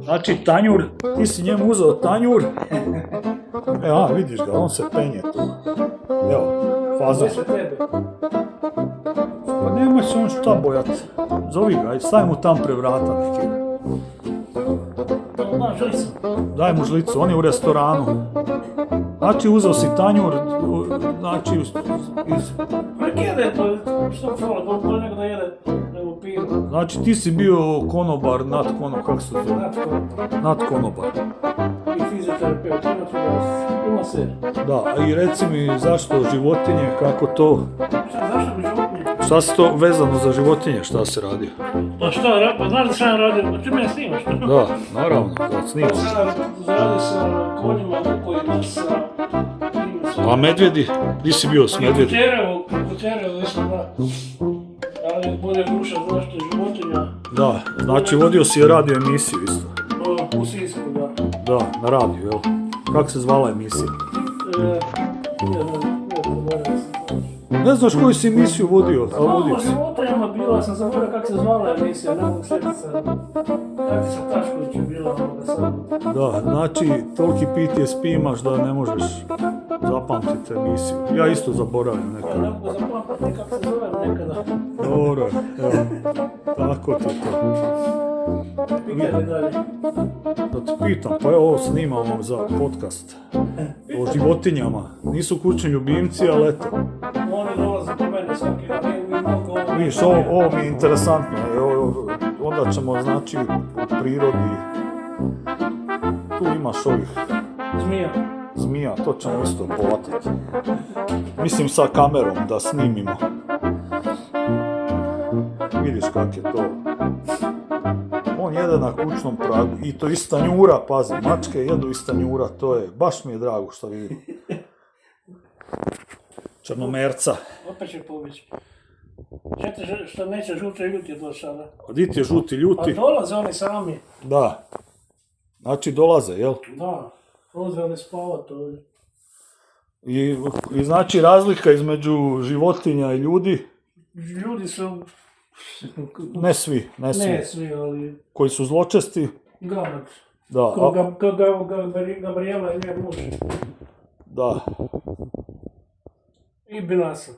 Znači, tanjur, ti si njemu uzeo tanjur. Vidiš ga, on se penje tu. Evo, faza. Pa nemoj se on šta bojat. Zovi ga, stavi mu tam pre vrata neki. Daj mu žlicu, on je u restoranu. Znači, uzeo si tanjur, znači, jede to, što fala, bolje nego da jede nego pivo. Znači, ti si bio konobar, kako se zove? Nadkonobar. I fizioterapeut, ima se. Da, i reci mi zašto životinje, kako to? Zašto bi životinje? Šta se to vezano za životinje, šta se radi? Pa šta, pa znaš da sam ja radio, ti mene snimaš? Da, naravno, da snimam. Sam zaradio sa konjima, lukovima, sa... A medvjedi? Di si bio s medvjedi? Kućerevo, jesam da. Ali bolje duša zašto životinja. Da, znači vodio si radio emisiju isto. U Sisku, da. Da, na radiju, jel? Kako se zvala emisija? Ne znaš koju si emisiju vodio, ali vodio si. Životinjama bila, sam zaboravio kako se zvala emisija, ne mogu sjetiti sad. Katica Tašković je bila ovoga sad. Da, znači, toliki PTSP imaš da ne možeš zapamtiti emisiju. Ja isto zaboravim nekada. Ne mogu zapamtiti kako se zove nekada. Dobro, evo, tako ti to. Pitaj mi dalje. Da te pitam, pa evo ovo snimamo za podcast o životinjama. Nisu kućni ljubimci, ali eto. Oni dolaze po mene svaki dan, Viš, ovo mi je interesantno. Onda ćemo, znači, u prirodi. Tu imaš ovih zmija, to ćemo isto povatiti. Mislim sa kamerom da snimimo. Vidiš kak je to. On jede na kućnom pragu i to iz tanjura, pazi, mačke jedu iz tanjura, to je, baš mi je drago što vidim. Črnomerca. Opet će pobići. Što neće žuti ljuti do sada. A di ti je žuti ljuti? Pa dolaze oni sami. Da. Znači dolaze, jel? Da. Dolaze oni spavat ovdje. I znači razlika između životinja i ljudi? Ljudi su... Ne svi. Ne svi, ali... Koji su zločesti? Gamat. Da. Gabriela i njen muž. Da. I Binasa.